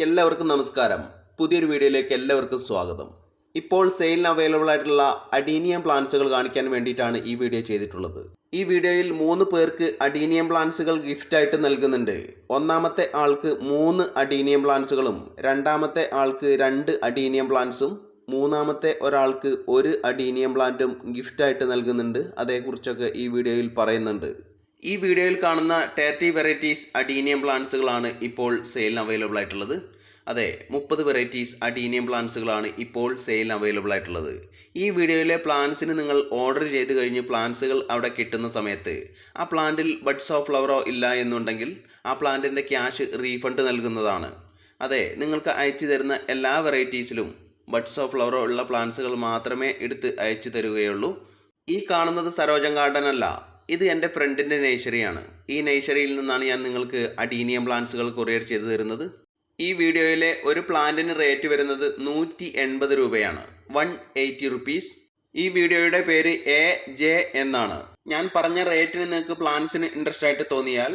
എല്ലാവർക്കും നമസ്കാരം. പുതിയൊരു വീഡിയോയിലേക്ക് എല്ലാവർക്കും സ്വാഗതം. ഇപ്പോൾ സെയിലിന് അവൈലബിൾ ആയിട്ടുള്ള അഡീനിയം പ്ലാന്റ്സുകൾ കാണിക്കാൻ വേണ്ടിയിട്ടാണ് ഈ വീഡിയോ ചെയ്തിട്ടുള്ളത്. ഈ വീഡിയോയിൽ 3 പേർക്ക് അഡീനിയം പ്ലാന്റ്സുകൾ ഗിഫ്റ്റായിട്ട് നൽകുന്നുണ്ട്. ഒന്നാമത്തെ ആൾക്ക് 3 അഡീനിയം പ്ലാന്റ്സുകളും, രണ്ടാമത്തെ ആൾക്ക് 2 അഡീനിയം പ്ലാന്റ്സും, മൂന്നാമത്തെ ഒരാൾക്ക് 1 അഡീനിയം പ്ലാന്റും ഗിഫ്റ്റായിട്ട് നൽകുന്നുണ്ട്. അതേക്കുറിച്ചൊക്കെ ഈ വീഡിയോയിൽ പറയുന്നുണ്ട്. ഈ വീഡിയോയിൽ കാണുന്ന 30 വെറൈറ്റീസ് അഡീനിയം പ്ലാന്റ്സുകളാണ് ഇപ്പോൾ സെയിലിന് അവൈലബിൾ ആയിട്ടുള്ളത്. അതെ, 30 വെറൈറ്റീസ് അഡീനിയം പ്ലാന്റ്സുകളാണ് ഇപ്പോൾ സെയിലിന് അവൈലബിൾ ആയിട്ടുള്ളത്. ഈ വീഡിയോയിലെ പ്ലാന്റ്സിന് നിങ്ങൾ ഓർഡർ ചെയ്ത് കഴിഞ്ഞ് പ്ലാന്റ്സുകൾ അവിടെ കിട്ടുന്ന സമയത്ത് ആ പ്ലാന്റിൽ ബഡ്സ് ഓഫ് ഫ്ലവറോ ഇല്ല എന്നുണ്ടെങ്കിൽ ആ പ്ലാന്റിൻ്റെ ക്യാഷ് റീഫണ്ട് നൽകുന്നതാണ്. അതെ, നിങ്ങൾക്ക് അയച്ചു തരുന്ന എല്ലാ വെറൈറ്റീസിലും ബഡ്സ് ഓഫ് ഫ്ലവറോ ഉള്ള പ്ലാന്റ്സുകൾ മാത്രമേ എടുത്ത് അയച്ചു തരുകയുള്ളൂ. ഈ കാണുന്നത് സരോജം ഗാർഡൻ അല്ല, ഇത് എൻ്റെ ഫ്രണ്ടിൻ്റെ നേഴ്സറിയാണ്. ഈ നേഴ്സറിയിൽ നിന്നാണ് ഞാൻ നിങ്ങൾക്ക് അഡീനിയം പ്ലാന്റ്സുകൾ കൊറിയർ ചെയ്തു തരുന്നത്. ഈ വീഡിയോയിലെ ഒരു പ്ലാന്റിന് റേറ്റ് വരുന്നത് 180 രൂപയാണ്, 180 റുപ്പീസ്. ഈ വീഡിയോയുടെ പേര് AJ എന്നാണ്. ഞാൻ പറഞ്ഞ റേറ്റിന് നിങ്ങൾക്ക് പ്ലാന്റ്സിന് ഇൻട്രസ്റ്റ് ആയിട്ട് തോന്നിയാൽ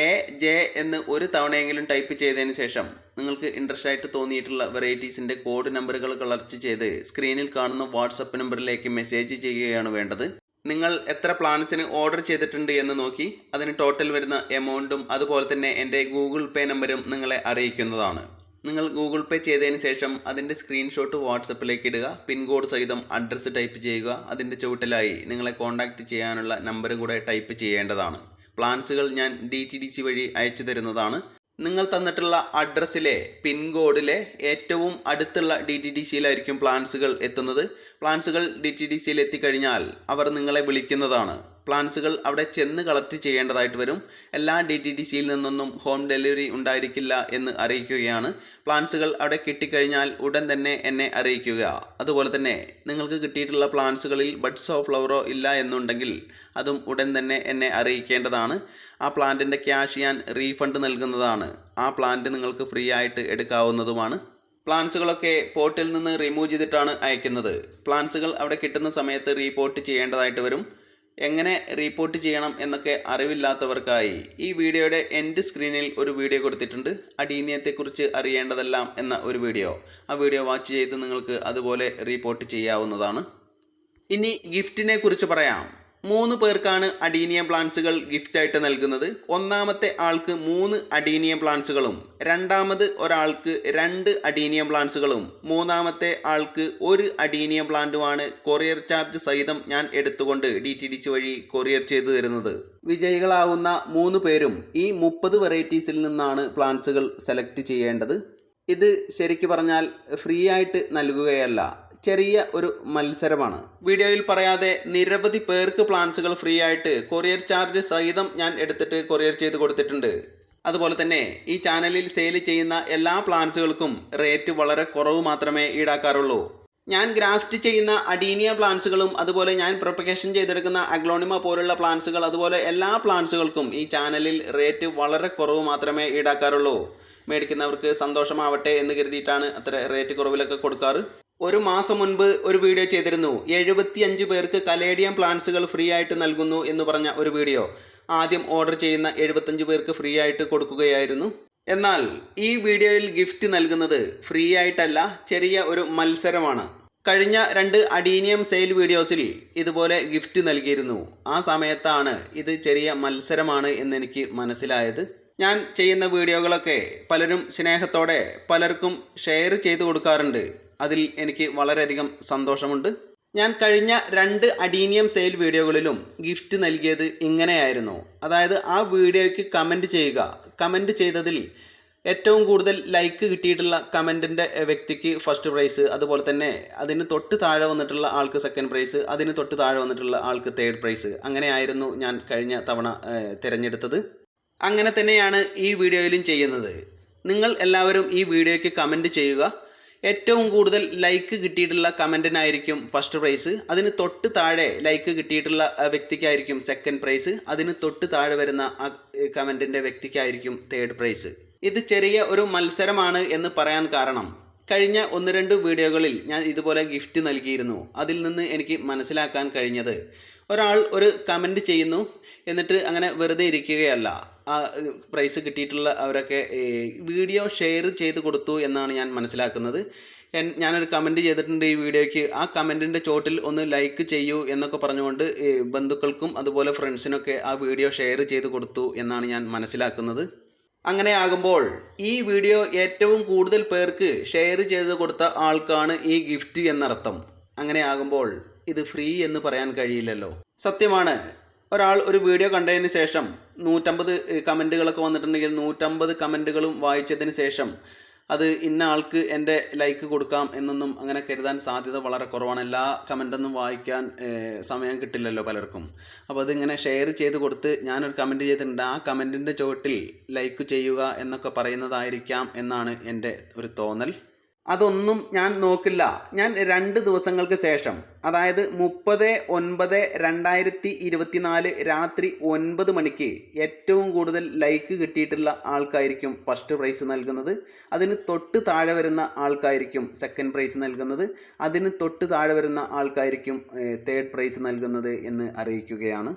AJ എന്ന് ഒരു തവണയെങ്കിലും ടൈപ്പ് ചെയ്തതിന് ശേഷം നിങ്ങൾക്ക് ഇൻട്രസ്റ്റ് ആയിട്ട് തോന്നിയിട്ടുള്ള വെറൈറ്റീസിൻ്റെ കോഡ് നമ്പറുകൾ കളർച്ച് ചെയ്ത് സ്ക്രീനിൽ കാണുന്ന വാട്സപ്പ് നമ്പറിലേക്ക് മെസ്സേജ് ചെയ്യുകയാണ് വേണ്ടത്. നിങ്ങൾ എത്ര പ്ലാന്റ്സിന് ഓർഡർ ചെയ്തിട്ടുണ്ട് എന്ന് നോക്കി അതിന് ടോട്ടൽ വരുന്ന എമൗണ്ടും അതുപോലെ തന്നെ എൻ്റെ ഗൂഗിൾ പേ നമ്പരും നിങ്ങളെ അറിയിക്കുന്നതാണ്. നിങ്ങൾ ഗൂഗിൾ പേ ചെയ്തതിന് ശേഷം അതിൻ്റെ സ്ക്രീൻഷോട്ട് വാട്സപ്പിലേക്ക് ഇടുക. പിൻകോഡ് സഹിതം അഡ്രസ്സ് ടൈപ്പ് ചെയ്യുക. അതിൻ്റെ ചുവട്ടിലായി നിങ്ങളെ കോൺടാക്റ്റ് ചെയ്യാനുള്ള നമ്പറും കൂടെ ടൈപ്പ് ചെയ്യേണ്ടതാണ്. പ്ലാന്റ്സുകൾ ഞാൻ DTDC വഴി അയച്ചു തരുന്നതാണ്. നിങ്ങൾ തന്നിട്ടുള്ള അഡ്രസ്സിലെ പിൻകോഡിലെ ഏറ്റവും അടുത്തുള്ള DTDCയിലായിരിക്കും പ്ലാന്റ്സുകൾ എത്തുന്നത്. പ്ലാന്റ്സുകൾ DTDCയിൽ എത്തിക്കഴിഞ്ഞാൽ അവർ നിങ്ങളെ വിളിക്കുന്നതാണ്. പ്ലാന്റ്സുകൾ അവിടെ ചെന്ന് കളക്ട് ചെയ്യേണ്ടതായിട്ട് വരും. എല്ലാ DTDCയിൽ നിന്നൊന്നും ഹോം ഡെലിവറി ഉണ്ടായിരിക്കില്ല എന്ന് അറിയിക്കുകയാണ്. പ്ലാന്റ്സുകൾ അവിടെ കിട്ടിക്കഴിഞ്ഞാൽ ഉടൻ തന്നെ എന്നെ അറിയിക്കുക. അതുപോലെ തന്നെ നിങ്ങൾക്ക് കിട്ടിയിട്ടുള്ള പ്ലാന്റ്സുകളിൽ ബഡ്സ് ഓഫ് ഫ്ലവറോ ഇല്ല എന്നുണ്ടെങ്കിൽ അതും ഉടൻ തന്നെ എന്നെ അറിയിക്കേണ്ടതാണ്. ആ പ്ലാന്റിൻ്റെ ക്യാഷ് ഞാൻ റീഫണ്ട് നൽകുന്നതാണ്. ആ പ്ലാന്റ് നിങ്ങൾക്ക് ഫ്രീ ആയിട്ട് എടുക്കാവുന്നതുമാണ്. പ്ലാന്റ്സുകളൊക്കെ പോട്ടിൽ നിന്ന് റിമൂവ് ചെയ്തിട്ടാണ് അയക്കുന്നത്. പ്ലാന്റ്സുകൾ അവിടെ കിട്ടുന്ന സമയത്ത് റീപോർട്ട് ചെയ്യേണ്ടതായിട്ട് വരും. എങ്ങനെ റീപോർട്ട് ചെയ്യണം എന്നൊക്കെ അറിവില്ലാത്തവർക്കായി ഈ വീഡിയോയുടെ എൻഡ് സ്ക്രീനിൽ ഒരു വീഡിയോ കൊടുത്തിട്ടുണ്ട്. അഡീനിയത്തെക്കുറിച്ച് അറിയേണ്ടതെല്ലാം എന്ന ഒരു വീഡിയോ. ആ വീഡിയോ വാച്ച് ചെയ്ത് നിങ്ങൾക്ക് അതുപോലെ റീപോർട്ട് ചെയ്യാവുന്നതാണ്. ഇനി ഗിഫ്റ്റിനെ കുറിച്ച് പറയാം. 3 പേർക്കാണ് അഡീനിയം പ്ലാന്റ്സുകൾ ഗിഫ്റ്റായിട്ട് നൽകുന്നത്. ഒന്നാമത്തെ ആൾക്ക് 3 അഡീനിയം പ്ലാന്റ്സുകളും, രണ്ടാമത് ഒരാൾക്ക് 2 അഡീനിയം പ്ലാന്റ്സുകളും, മൂന്നാമത്തെ ആൾക്ക് 1 അഡീനിയം പ്ലാന്റുമാണ് കൊറിയർ ചാർജ് സഹിതം ഞാൻ എടുത്തുകൊണ്ട് DTDC വഴി കൊറിയർ ചെയ്തു തരുന്നത്. വിജയികളാവുന്ന 3 പേരും ഈ 30 വെറൈറ്റീസിൽ നിന്നാണ് പ്ലാന്റ്സുകൾ സെലക്ട് ചെയ്യേണ്ടത്. ഇത് ശരിക്കു പറഞ്ഞാൽ ഫ്രീ ആയിട്ട് നൽകുകയല്ല, ചെറിയ ഒരു മത്സരമാണ്. വീഡിയോയിൽ പറയാതെ നിരവധി പേർക്ക് പ്ലാന്റ്സുകൾ ഫ്രീ ആയിട്ട് കൊറിയർ ചാർജ് സഹിതം ഞാൻ എടുത്തിട്ട് കൊറിയർ ചെയ്ത് കൊടുത്തിട്ടുണ്ട്. അതുപോലെ തന്നെ ഈ ചാനലിൽ സെയിൽ ചെയ്യുന്ന എല്ലാ പ്ലാന്റ്സുകൾക്കും റേറ്റ് വളരെ കുറവ് മാത്രമേ ഈടാക്കാറുള്ളൂ. ഞാൻ ഗ്രാഫ്റ്റ് ചെയ്യുന്ന അഡീനിയ പ്ലാന്റ്സുകളും അതുപോലെ ഞാൻ പ്രൊപ്പഗേഷൻ ചെയ്തെടുക്കുന്ന അഗ്ലോണിമ പോലുള്ള പ്ലാന്റ്സുകൾ, അതുപോലെ എല്ലാ പ്ലാന്റ്സുകൾക്കും ഈ ചാനലിൽ റേറ്റ് വളരെ കുറവ് മാത്രമേ ഈടാക്കാറുള്ളൂ. മേടിക്കുന്നവർക്ക് സന്തോഷമാവട്ടെ എന്ന് കരുതിയിട്ടാണ് അത്ര റേറ്റ് കുറവിലൊക്കെ കൊടുക്കാറ്. ഒരു മാസം മുൻപ് ഒരു വീഡിയോ ചെയ്തിരുന്നു. 75 പേർക്ക് കലേഡിയം പ്ലാന്റ്സുകൾ ഫ്രീ ആയിട്ട് നൽകുന്നു എന്ന് പറഞ്ഞ ഒരു വീഡിയോ. ആദ്യം ഓർഡർ ചെയ്യുന്ന 75 പേർക്ക് ഫ്രീ ആയിട്ട് കൊടുക്കുകയായിരുന്നു. എന്നാൽ ഈ വീഡിയോയിൽ ഗിഫ്റ്റ് നൽകുന്നത് ഫ്രീ ആയിട്ടല്ല, ചെറിയ ഒരു മത്സരമാണ്. കഴിഞ്ഞ 2 അഡീനിയം സെയിൽ വീഡിയോസിൽ ഇതുപോലെ ഗിഫ്റ്റ് നൽകിയിരുന്നു. ആ സമയത്താണ് ഇത് ചെറിയ മത്സരമാണ് എന്നെനിക്ക് മനസ്സിലായത്. ഞാൻ ചെയ്യുന്ന വീഡിയോകളൊക്കെ പലരും സ്നേഹത്തോടെ പലർക്കും ഷെയർ ചെയ്ത് കൊടുക്കാറുണ്ട്. അതിൽ എനിക്ക് വളരെയധികം സന്തോഷമുണ്ട്. ഞാൻ കഴിഞ്ഞ 2 അഡീനിയം സെയിൽ വീഡിയോകളിലും ഗിഫ്റ്റ് നൽകിയത് ഇങ്ങനെയായിരുന്നു. അതായത് ആ വീഡിയോയ്ക്ക് കമൻറ്റ് ചെയ്യുക. കമൻറ്റ് ചെയ്തതിൽ ഏറ്റവും കൂടുതൽ ലൈക്ക് കിട്ടിയിട്ടുള്ള കമൻറ്റിൻ്റെ വ്യക്തിക്ക് ഫസ്റ്റ് പ്രൈസ്, അതുപോലെ തന്നെ അതിന് തൊട്ട് താഴെ വന്നിട്ടുള്ള ആൾക്ക് സെക്കൻഡ് പ്രൈസ്, അതിന് തൊട്ട് താഴെ വന്നിട്ടുള്ള ആൾക്ക് തേർഡ് പ്രൈസ്. അങ്ങനെയായിരുന്നു ഞാൻ കഴിഞ്ഞ തവണ തിരഞ്ഞെടുത്തത്. അങ്ങനെ തന്നെയാണ് ഈ വീഡിയോയിലും ചെയ്യുന്നത്. നിങ്ങൾ എല്ലാവരും ഈ വീഡിയോയ്ക്ക് കമൻറ്റ് ചെയ്യുക. ഏറ്റവും കൂടുതൽ ലൈക്ക് കിട്ടിയിട്ടുള്ള കമൻറ്റിനായിരിക്കും ഫസ്റ്റ് പ്രൈസ്. അതിന് തൊട്ട് താഴെ ലൈക്ക് കിട്ടിയിട്ടുള്ള വ്യക്തിക്കായിരിക്കും സെക്കൻഡ് പ്രൈസ്. അതിന് തൊട്ട് താഴെ വരുന്ന ആ കമൻറ്റിൻ്റെ വ്യക്തിക്കായിരിക്കും തേർഡ് പ്രൈസ്. ഇത് ചെറിയ ഒരു മത്സരമാണ് എന്ന് പറയാൻ കാരണം കഴിഞ്ഞ 1-2 വീഡിയോകളിൽ ഞാൻ ഇതുപോലെ ഗിഫ്റ്റ് നൽകിയിരുന്നു. അതിൽ നിന്ന് എനിക്ക് മനസ്സിലാക്കാൻ കഴിഞ്ഞത്, ഒരാൾ ഒരു കമൻറ്റ് ചെയ്യുന്നു എന്നിട്ട് അങ്ങനെ വെറുതെ ഇരിക്കുകയല്ല. ആ പ്രൈസ് കിട്ടിയിട്ടുള്ള അവരൊക്കെ വീഡിയോ ഷെയർ ചെയ്ത് കൊടുത്തു എന്നാണ് ഞാൻ മനസ്സിലാക്കുന്നത്. ഞാനൊരു കമൻറ്റ് ചെയ്തിട്ടുണ്ട് ഈ വീഡിയോയ്ക്ക്. ആ കമൻറ്റിൻ്റെ ചോട്ടിൽ ഒന്ന് ലൈക്ക് ചെയ്യൂ എന്നൊക്കെ പറഞ്ഞുകൊണ്ട് ബന്ധുക്കൾക്കും അതുപോലെ ഫ്രണ്ട്സിനൊക്കെ ആ വീഡിയോ ഷെയർ ചെയ്ത് കൊടുത്തു എന്നാണ് ഞാൻ മനസ്സിലാക്കുന്നത്. അങ്ങനെ ആകുമ്പോൾ ഈ വീഡിയോ ഏറ്റവും കൂടുതൽ പേർക്ക് ഷെയർ ചെയ്ത് കൊടുത്ത ആൾക്കാണ് ഈ ഗിഫ്റ്റ് എന്നർത്ഥം. അങ്ങനെ ആകുമ്പോൾ ഇത് ഫ്രീ എന്ന് പറയാൻ കഴിയില്ലല്ലോ. സത്യമാണ്, ഒരാൾ ഒരു വീഡിയോ കണ്ടതിന് ശേഷം 150 കമൻറ്റുകളൊക്കെ വന്നിട്ടുണ്ടെങ്കിൽ 150 കമൻറ്റുകളും വായിച്ചതിന് ശേഷം അത് ഇന്ന ആൾക്ക് എൻ്റെ ലൈക്ക് കൊടുക്കാം എന്നൊന്നും അങ്ങനെ കരുതാൻ സാധ്യത വളരെ കുറവാണ്. എല്ലാ കമൻറ്റൊന്നും വായിക്കാൻ സമയം കിട്ടില്ലല്ലോ പലർക്കും. അപ്പോൾ അതിങ്ങനെ ഷെയർ ചെയ്ത് കൊടുത്ത് ഞാനൊരു കമൻറ്റ് ചെയ്തിട്ടുണ്ട്, ആ കമൻറ്റിൻ്റെ ചുവട്ടിൽ ലൈക്ക് ചെയ്യുക എന്നൊക്കെ പറയുന്നതായിരിക്കാം എന്നാണ് എൻ്റെ ഒരു തോന്നൽ. അതൊന്നും ഞാൻ നോക്കില്ല. ഞാൻ 2 ദിവസങ്ങൾക്ക് ശേഷം, അതായത് 30/9/2024 രാത്രി 9 മണിക്ക് ഏറ്റവും കൂടുതൽ ലൈക്ക് കിട്ടിയിട്ടുള്ള ആൾക്കായിരിക്കും ഫസ്റ്റ് പ്രൈസ് നൽകുന്നത്. അതിന് തൊട്ട് താഴെ വരുന്ന ആൾക്കായിരിക്കും സെക്കൻഡ് പ്രൈസ് നൽകുന്നത്. അതിന് തൊട്ട് താഴെ വരുന്ന ആൾക്കായിരിക്കും തേർഡ് പ്രൈസ് നൽകുന്നത് എന്ന് അറിയിക്കുകയാണ്.